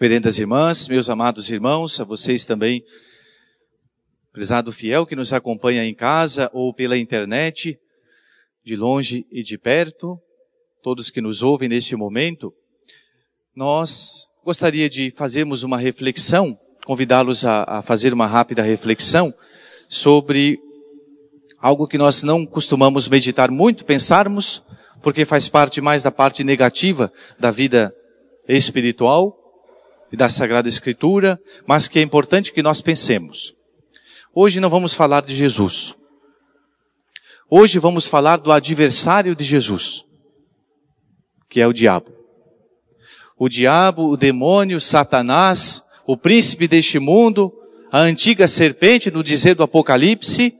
Reverendas irmãs, meus amados irmãos, a vocês também, prezado fiel que nos acompanha em casa ou pela internet, de longe e de perto, todos que nos ouvem neste momento, nós gostaria de fazermos uma reflexão, convidá-los a fazer uma rápida reflexão sobre algo que nós não costumamos meditar muito, pensarmos, porque faz parte mais da parte negativa da vida espiritual e da Sagrada Escritura, mas que é importante que nós pensemos. Hoje não vamos falar de Jesus. Hoje vamos falar do adversário de Jesus, que é o diabo. O diabo, o demônio, Satanás, o príncipe deste mundo, a antiga serpente, no dizer do Apocalipse,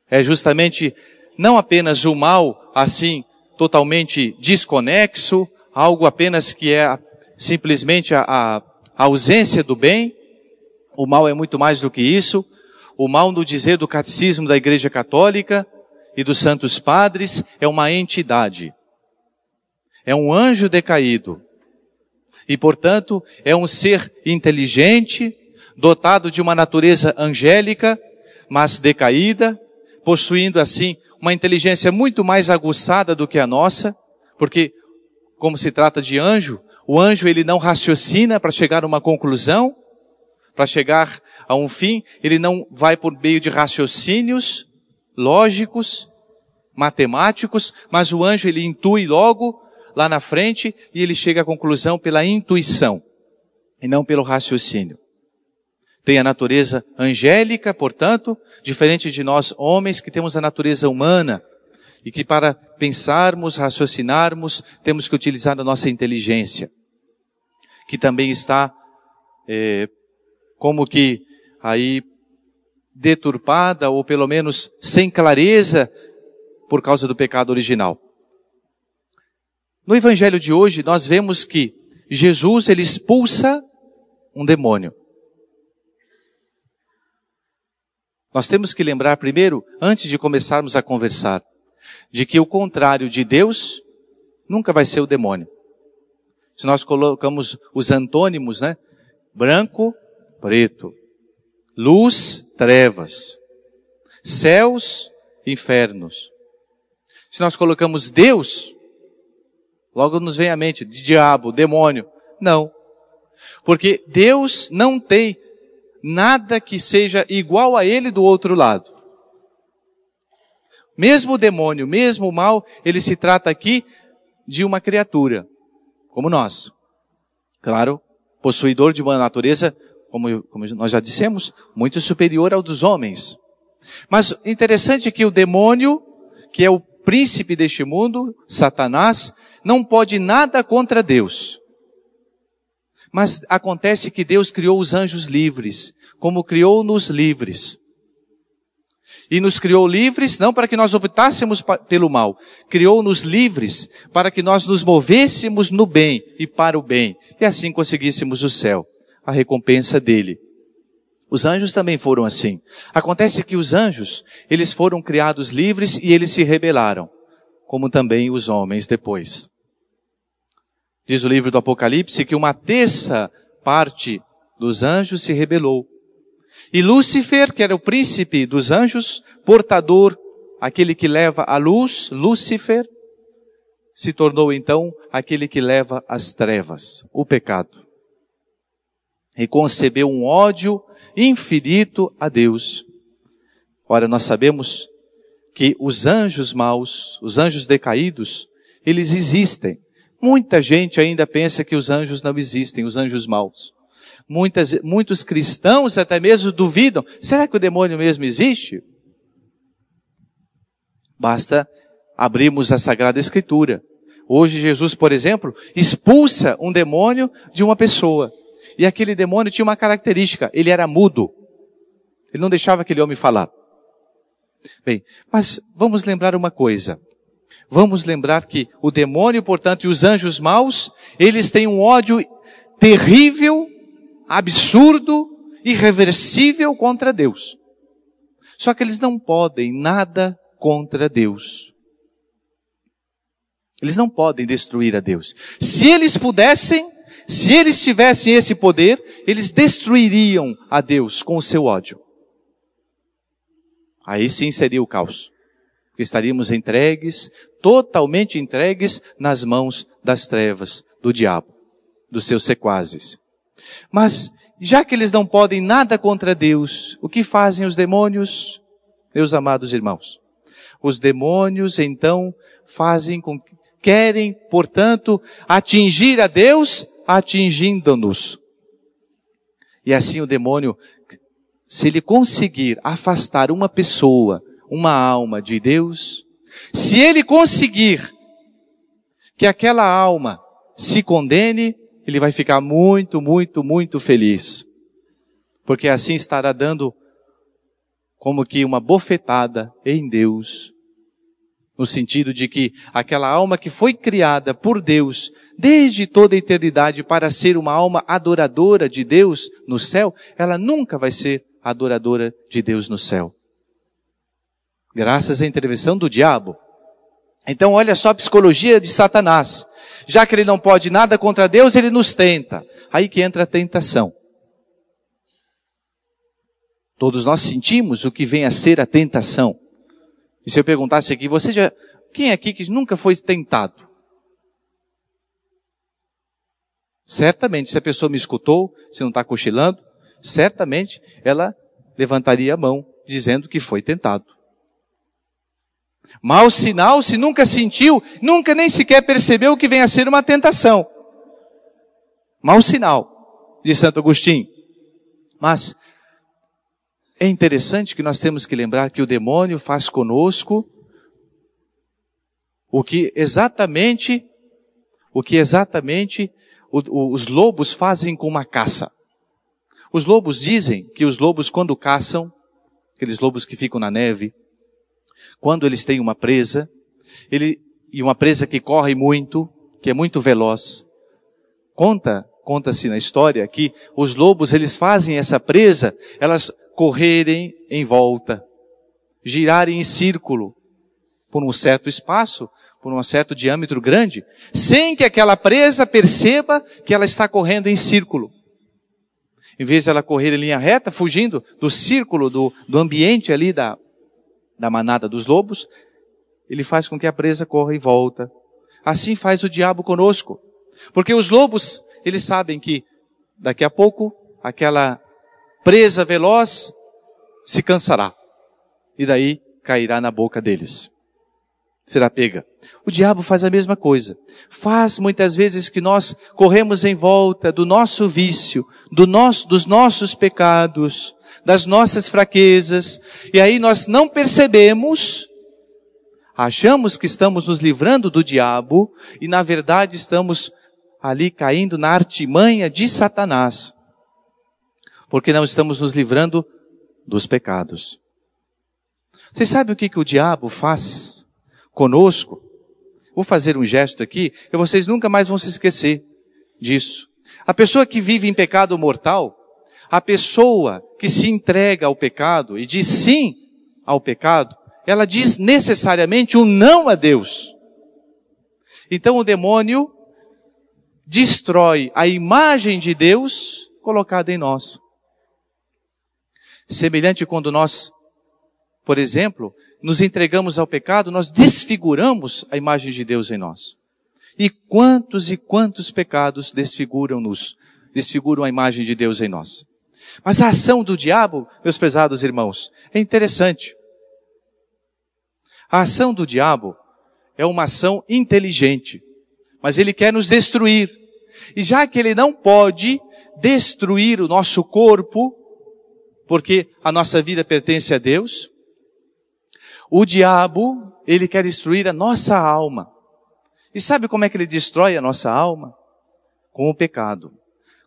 é justamente não apenas o mal, assim, totalmente desconexo, algo apenas que é simplesmente a ausência do bem. O mal é muito mais do que isso. O mal, no dizer do Catecismo da Igreja Católica e dos Santos Padres, é uma entidade. É um anjo decaído. E, portanto, é um ser inteligente, dotado de uma natureza angélica, mas decaída, possuindo, assim, uma inteligência muito mais aguçada do que a nossa, porque, como se trata de anjo, o anjo ele não raciocina para chegar a uma conclusão, para chegar a um fim, ele não vai por meio de raciocínios lógicos, matemáticos, mas o anjo ele intui logo lá na frente e ele chega à conclusão pela intuição e não pelo raciocínio. Tem a natureza angélica, portanto, diferente de nós homens que temos a natureza humana e que para pensarmos, raciocinarmos, temos que utilizar a nossa inteligência, que também está como que aí deturpada ou pelo menos sem clareza por causa do pecado original. No evangelho de hoje nós vemos que Jesus ele expulsa um demônio. Nós temos que lembrar primeiro, antes de começarmos a conversar, de que o contrário de Deus nunca vai ser o demônio. Se nós colocamos os antônimos, né? Branco, preto. Luz, trevas. Céus, infernos. Se nós colocamos Deus, logo nos vem à mente, de diabo, demônio. Não. Porque Deus não tem nada que seja igual a Ele do outro lado. Mesmo o demônio, mesmo o mal, ele se trata aqui de uma criatura, como nós. Claro, possuidor de uma natureza, como nós já dissemos, muito superior ao dos homens. Mas interessante que o demônio, que é o príncipe deste mundo, Satanás, não pode nada contra Deus. Mas acontece que Deus criou os anjos livres, como criou-nos livres. E nos criou livres, não para que nós optássemos pelo mal. Criou-nos livres para que nós nos movêssemos no bem e para o bem. E assim conseguíssemos o céu, a recompensa dele. Os anjos também foram assim. Acontece que os anjos, eles foram criados livres e eles se rebelaram, como também os homens depois. Diz o livro do Apocalipse que uma terça parte dos anjos se rebelou. E Lúcifer, que era o príncipe dos anjos, portador, aquele que leva a luz, Lúcifer, se tornou então aquele que leva as trevas, o pecado. E concebeu um ódio infinito a Deus. Ora, nós sabemos que os anjos maus, os anjos decaídos, eles existem. Muita gente ainda pensa que os anjos não existem, os anjos maus. Muitos cristãos até mesmo duvidam. Será que o demônio mesmo existe? Basta abrirmos a Sagrada Escritura. Hoje Jesus, por exemplo, expulsa um demônio de uma pessoa. E aquele demônio tinha uma característica, ele era mudo. Ele não deixava aquele homem falar. Bem, mas vamos lembrar uma coisa. Vamos lembrar que o demônio, portanto, e os anjos maus, eles têm um ódio terrível, absurdo, irreversível contra Deus. Só que eles não podem nada contra Deus. Eles não podem destruir a Deus. Se eles pudessem, Se eles tivessem esse poder, eles destruiriam a Deus com o seu ódio. Aí sim seria o caos. Porque estaríamos entregues, totalmente entregues nas mãos das trevas, do diabo, dos seus sequazes. Mas, já que eles não podem nada contra Deus, o que fazem os demônios, meus amados irmãos? Os demônios, então, querem, portanto, atingir a Deus, atingindo-nos. E assim o demônio, se ele conseguir afastar uma pessoa, uma alma de Deus, se ele conseguir que aquela alma se condene, ele vai ficar muito, muito, muito feliz. Porque assim estará dando como que uma bofetada em Deus. No sentido de que aquela alma que foi criada por Deus desde toda a eternidade para ser uma alma adoradora de Deus no céu, ela nunca vai ser adoradora de Deus no céu. Graças à intervenção do diabo. Então olha só a psicologia de Satanás. Já que ele não pode nada contra Deus, ele nos tenta. Aí que entra a tentação. Todos nós sentimos o que vem a ser a tentação. E se eu perguntasse aqui, quem aqui que nunca foi tentado? Certamente, se a pessoa me escutou, se não está cochilando, certamente ela levantaria a mão, dizendo que foi tentado. Mau sinal, se nunca sentiu, nunca nem sequer percebeu que vem a ser uma tentação. Mau sinal, diz Santo Agostinho. Mas é interessante que nós temos que lembrar que o demônio faz conosco o que exatamente os lobos fazem com uma caça. Os lobos dizem que os lobos quando caçam, aqueles lobos que ficam na neve, quando eles têm uma presa, e uma presa que corre muito, que é muito veloz, conta-se na história que os lobos, eles fazem essa presa, elas correrem em volta, girarem em círculo, por um certo espaço, por um certo diâmetro grande, sem que aquela presa perceba que ela está correndo em círculo. Em vez de ela correr em linha reta, fugindo do círculo, do ambiente ali da manada dos lobos, ele faz com que a presa corra em volta. Assim faz o diabo conosco. Porque os lobos, eles sabem que daqui a pouco, aquela presa veloz se cansará. E daí cairá na boca deles. Será pega. O diabo faz a mesma coisa. Faz muitas vezes que nós corremos em volta do nosso vício, dos nossos pecados, das nossas fraquezas, e aí nós não percebemos, achamos que estamos nos livrando do diabo, e na verdade estamos ali caindo na artimanha de Satanás, porque não estamos nos livrando dos pecados. Vocês sabem o que o diabo faz conosco? Vou fazer um gesto aqui, e vocês nunca mais vão se esquecer disso. A pessoa que vive em pecado mortal, a pessoa que se entrega ao pecado e diz sim ao pecado, ela diz necessariamente um não a Deus. Então o demônio destrói a imagem de Deus colocada em nós. Semelhante quando nós, por exemplo, nos entregamos ao pecado, nós desfiguramos a imagem de Deus em nós. E quantos pecados desfiguram a imagem de Deus em nós. Mas a ação do diabo, meus prezados irmãos, é interessante. A ação do diabo é uma ação inteligente, mas ele quer nos destruir. E já que ele não pode destruir o nosso corpo, porque a nossa vida pertence a Deus, o diabo, ele quer destruir a nossa alma. E sabe como é que ele destrói a nossa alma? Com o pecado.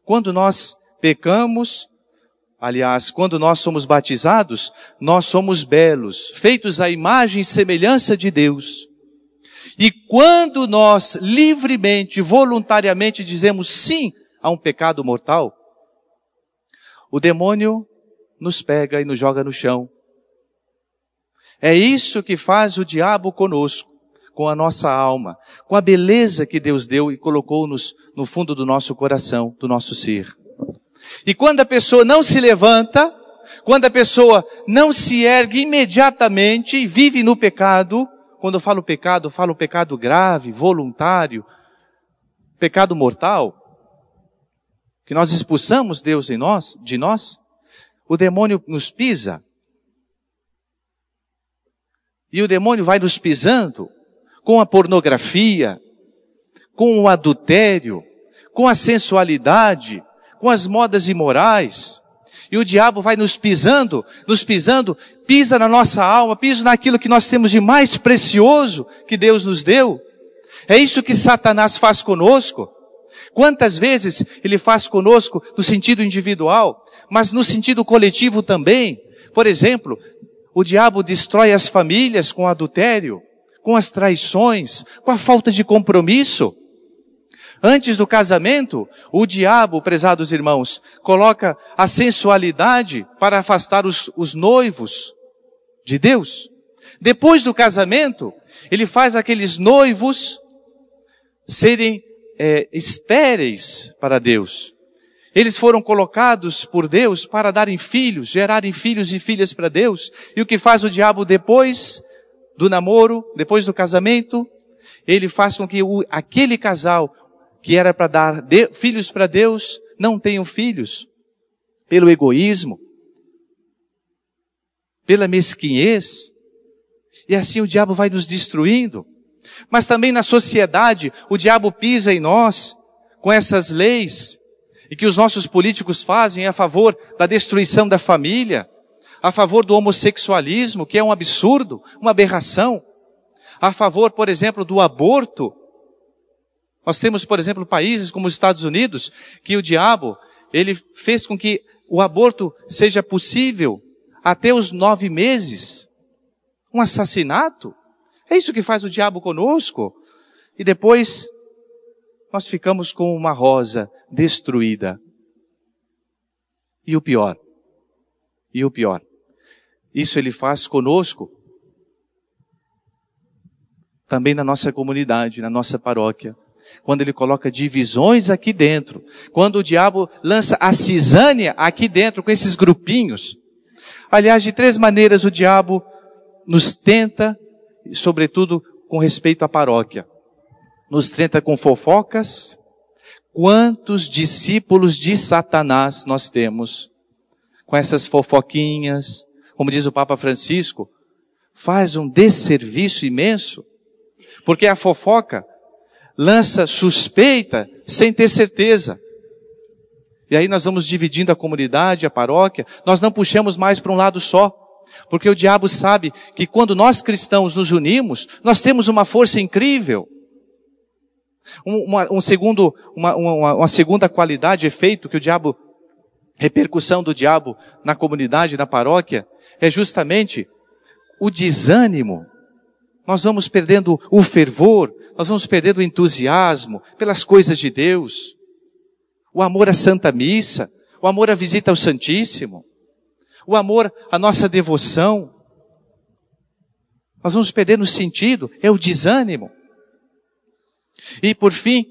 Quando nós pecamos, aliás, quando nós somos batizados, nós somos belos, feitos à imagem e semelhança de Deus. E quando nós livremente, voluntariamente dizemos sim a um pecado mortal, o demônio nos pega e nos joga no chão. É isso que faz o diabo conosco. com a nossa alma, com a beleza que Deus deu e colocou-nos no fundo do nosso coração, do nosso ser. E quando a pessoa não se levanta, quando a pessoa não se ergue imediatamente e vive no pecado, quando eu falo pecado grave, voluntário, pecado mortal, que nós expulsamos Deus de nós, o demônio nos pisa. E o demônio vai nos pisando com a pornografia, com o adultério, com a sensualidade, com as modas imorais. E o diabo vai nos pisando, pisa na nossa alma, pisa naquilo que nós temos de mais precioso que Deus nos deu. É isso que Satanás faz conosco. Quantas vezes ele faz conosco no sentido individual, mas no sentido coletivo também. Por exemplo, o diabo destrói as famílias com o adultério, com as traições, com a falta de compromisso. Antes do casamento, o diabo, prezados irmãos, coloca a sensualidade para afastar os noivos de Deus. Depois do casamento, ele faz aqueles noivos serem estéreis para Deus. Eles foram colocados por Deus para darem filhos, gerarem filhos e filhas para Deus. E o que faz o diabo depois do namoro, depois do casamento? Ele faz com que aquele casal que era para dar filhos para Deus, não tenham filhos. Pelo egoísmo, pela mesquinhez. E assim o diabo vai nos destruindo. Mas também na sociedade, o diabo pisa em nós com essas leis e que os nossos políticos fazem a favor da destruição da família, a favor do homossexualismo, que é um absurdo, uma aberração, a favor, por exemplo, do aborto. Nós temos, por exemplo, países como os Estados Unidos, que o diabo, ele fez com que o aborto seja possível até os 9 meses. Um assassinato. É isso que faz o diabo conosco. E depois, nós ficamos com uma rosa destruída. E o pior, isso ele faz conosco, também na nossa comunidade, na nossa paróquia. Quando ele coloca divisões aqui dentro, quando o diabo lança a cisânia aqui dentro, com esses grupinhos. Aliás, de 3 maneiras o diabo nos tenta, sobretudo com respeito à paróquia. Nos tenta com fofocas. Quantos discípulos de Satanás nós temos? Com essas fofoquinhas, como diz o Papa Francisco, faz um desserviço imenso, porque a fofoca lança suspeita sem ter certeza. E aí nós vamos dividindo a comunidade, a paróquia, nós não puxamos mais para um lado só, porque o diabo sabe que quando nós cristãos nos unimos, nós temos uma força incrível. Uma segunda qualidade, efeito que o diabo, repercussão do diabo na comunidade, na paróquia, é justamente o desânimo. Nós vamos perdendo o fervor, nós vamos perdendo o entusiasmo pelas coisas de Deus, o amor à Santa Missa, o amor à visita ao Santíssimo, o amor à nossa devoção. Nós vamos perdendo o sentido, é o desânimo. E por fim,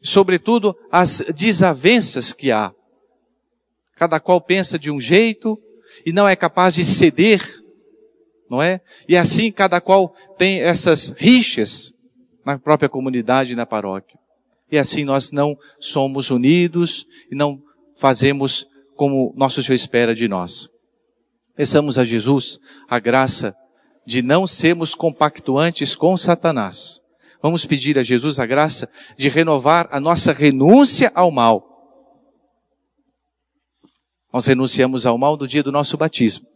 sobretudo, as desavenças que há. Cada qual pensa de um jeito e não é capaz de ceder, não é? E assim cada qual tem essas rixas na própria comunidade e na paróquia. E assim nós não somos unidos e não fazemos como nosso Senhor espera de nós. Peçamos a Jesus a graça de não sermos compactuantes com Satanás. Vamos pedir a Jesus a graça de renovar a nossa renúncia ao mal. Nós renunciamos ao mal no dia do nosso batismo.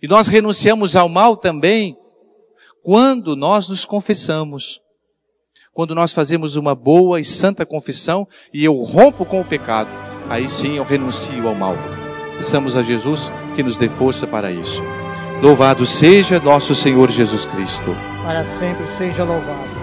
E nós renunciamos ao mal também quando nós nos confessamos. Quando nós fazemos uma boa e santa confissão e eu rompo com o pecado, aí sim eu renuncio ao mal. Peçamos a Jesus que nos dê força para isso. Louvado seja nosso Senhor Jesus Cristo. Para sempre seja louvado.